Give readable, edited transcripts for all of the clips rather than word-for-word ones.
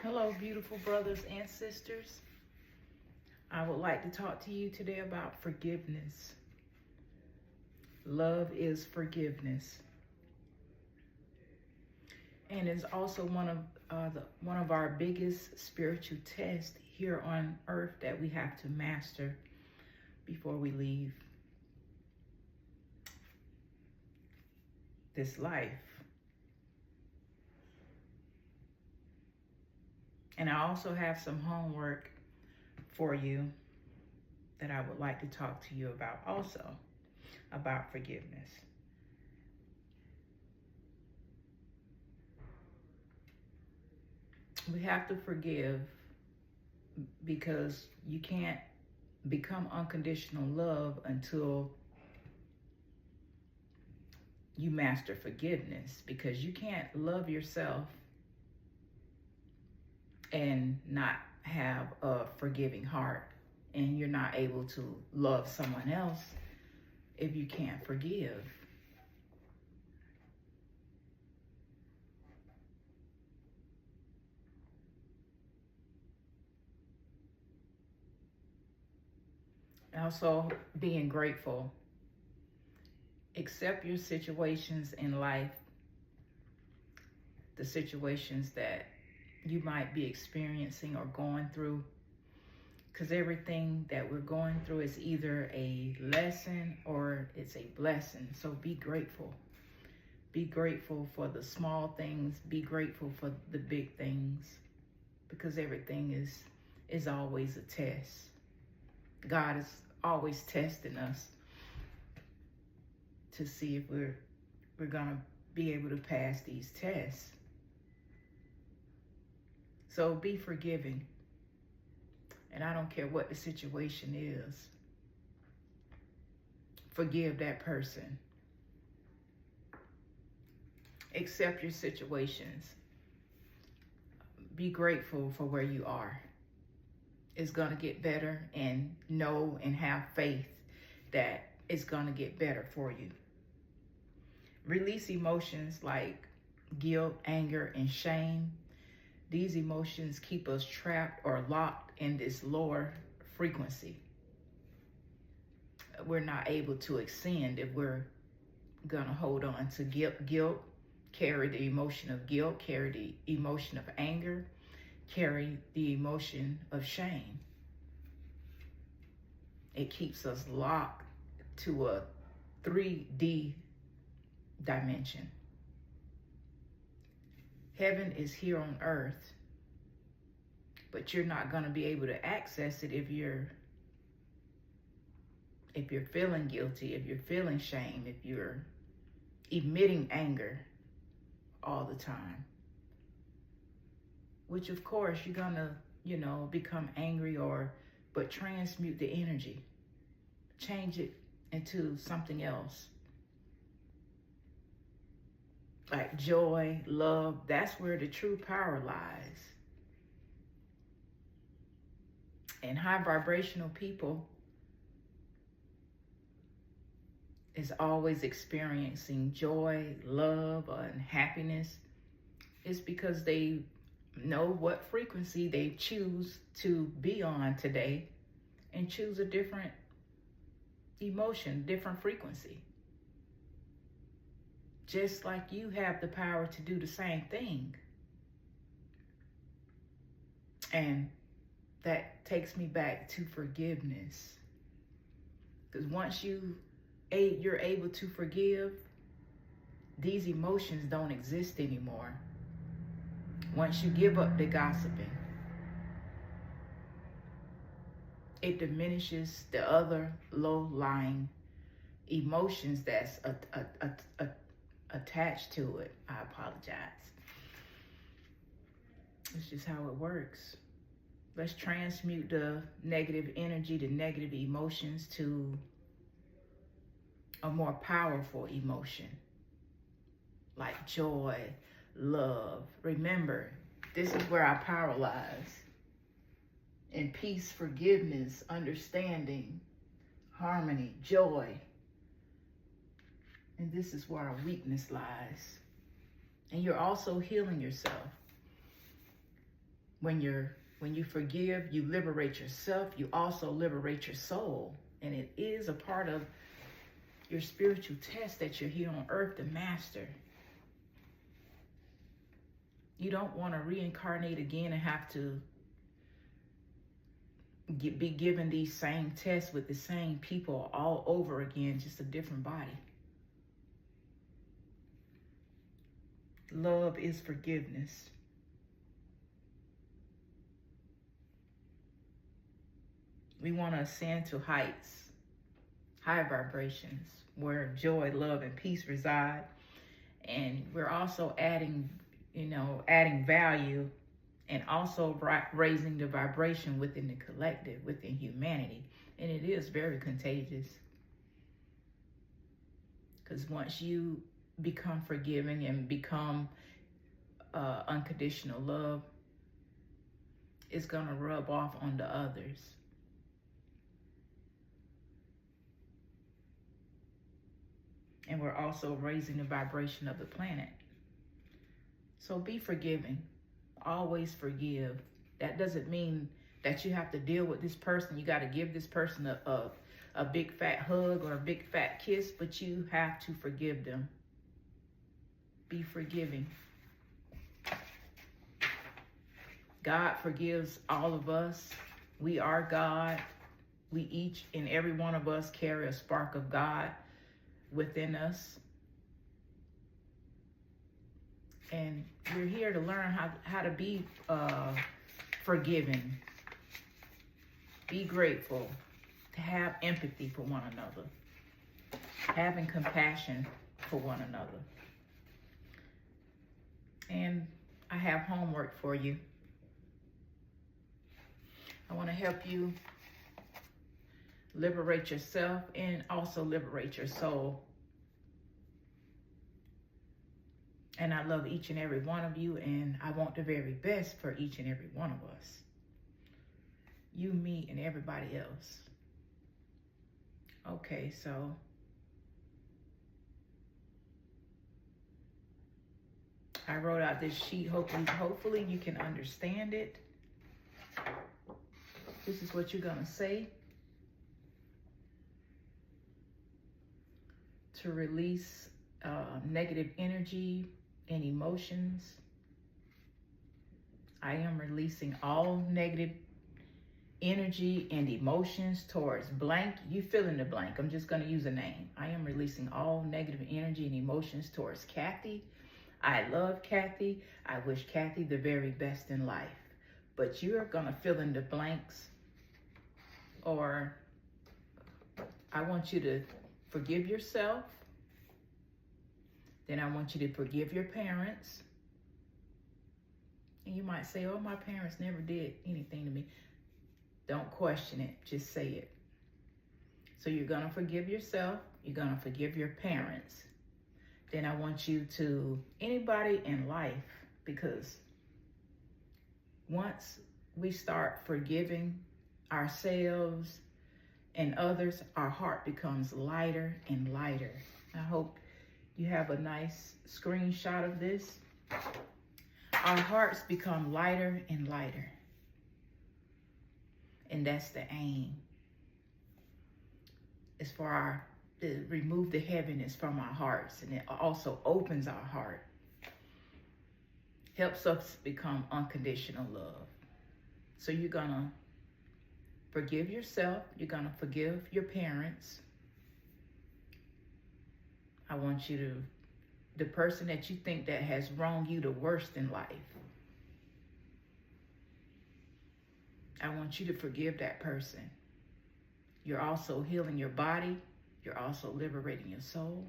Hello, beautiful brothers and sisters. I would like to talk to you today about forgiveness. Love is forgiveness, and it's also one of our biggest spiritual tests here on earth that we have to master before we leave this life. And I also have some homework for you that I would like to talk to you about also, about forgiveness. We have to forgive because you can't become unconditional love until you master forgiveness, because you can't love yourself and not have a forgiving heart, and you're not able to love someone else if you can't forgive. Also, being grateful. Accept your situations in life, the situations that you might be experiencing or going through, because everything that we're going through is either a lesson or it's a blessing. So be grateful. Be grateful for the small things. Be grateful for the big things, because everything is always a test. God is always testing us to see if we're gonna be able to pass these tests. So be forgiving. And I don't care what the situation is. Forgive that person. Accept your situations. Be grateful for where you are. It's going to get better, and know and have faith that it's going to get better for you. Release emotions like guilt, anger, and shame. These emotions keep us trapped or locked in this lower frequency. We're not able to ascend if we're going to hold on to guilt, carry the emotion of guilt, carry the emotion of anger, carry the emotion of shame. It keeps us locked to a 3D dimension. Heaven is here on earth, but you're not going to be able to access it if you're feeling guilty, if you're feeling shame, if you're emitting anger all the time. Which of course you're gonna, become angry, but transmute the energy. Change it into something else. Like joy, love, that's where the true power lies. And high vibrational people is always experiencing joy, love, and happiness. It's because they know what frequency they choose to be on today, and choose a different emotion, different frequency. Just like you have the power to do the same thing. And that takes me back to forgiveness. Because once you're able to forgive, these emotions don't exist anymore. Once you give up the gossiping, it diminishes the other low-lying emotions that's attached to it. I apologize. It's just how it works. Let's transmute the negative energy, the negative emotions, to a more powerful emotion like joy, love. Remember, this is where our power lies. In peace, forgiveness, understanding, harmony, joy. And this is where our weakness lies. And you're also healing yourself. when you forgive, you liberate yourself, you also liberate your soul. And it is a part of your spiritual test that you're here on earth to master. You don't want to reincarnate again and have to be given these same tests with the same people all over again, just a different body. Love is forgiveness. We want to ascend to heights, high vibrations, where joy, love, and peace reside. And we're also adding value and also raising the vibration within the collective, within humanity. And it is very contagious. Because once you become forgiving and become unconditional love, it's going to rub off on the others. And we're also raising the vibration of the planet. So be forgiving. Always forgive. That doesn't mean that you have to deal with this person. You got to give this person a big fat hug or a big fat kiss, but you have to forgive them. Be forgiving. God forgives all of us. We are God. We each and every one of us carry a spark of God within us. And we're here to learn how to be forgiving, be grateful, to have empathy for one another, having compassion for one another. And I have homework for you. I want to help you liberate yourself and also liberate your soul. And I love each and every one of you, and I want the very best for each and every one of us. You, me, and everybody else. Okay, so I wrote out this sheet. Hopefully you can understand it. This is what you're going to say to release negative energy and emotions. I am releasing all negative energy and emotions towards blank. You fill in the blank. I'm just going to use a name. I am releasing all negative energy and emotions towards Kathy. I love Kathy. I wish Kathy the very best in life. But you're going to fill in the blanks. Or I want you to forgive yourself. Then I want you to forgive your parents. And you might say, oh, my parents never did anything to me. Don't question it. Just say it. So you're going to forgive yourself. You're going to forgive your parents. Then I want you to, anybody in life, because once we start forgiving ourselves and others, our heart becomes lighter and lighter. I hope you have a nice screenshot of this. Our hearts become lighter and lighter. And that's the aim. It's for to remove the heaviness from our hearts. And it also opens our heart. Helps us become unconditional love. So you're going to forgive yourself. You're going to forgive your parents. I want you to, the person that you think that has wronged you the worst in life, I want you to forgive that person. You're also healing your body. You're also liberating your soul.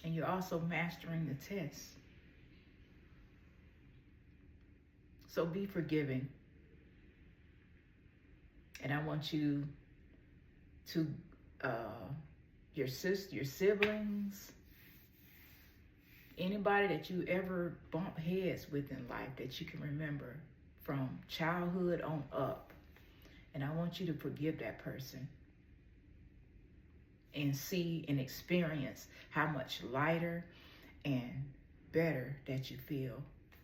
And you're also mastering the test. So be forgiving. And I want you to, your sister, your siblings, anybody that you ever bump heads with in life that you can remember from childhood on up. And I want you to forgive that person and see and experience how much lighter and better that you feel.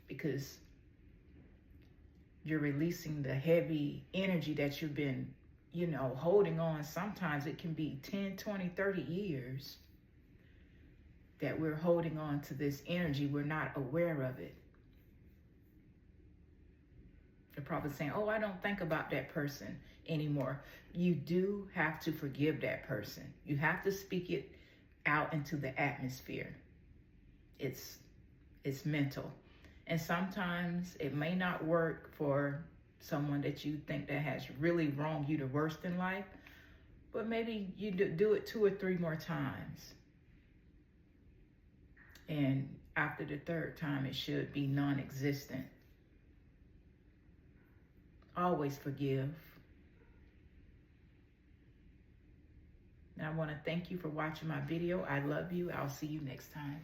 Because you're releasing the heavy energy that you've been, holding on. Sometimes it can be 10, 20, 30 years that we're holding on to this energy. We're not aware of it. You're probably saying, oh, I don't think about that person anymore. You do have to forgive that person. You have to speak it out into the atmosphere. It's mental. And sometimes it may not work for someone that you think that has really wronged you the worst in life, but maybe you do it 2 or 3 more times. And after the 3rd time, it should be non-existent. Always forgive. And I want to thank you for watching my video. I love you. I'll see you next time.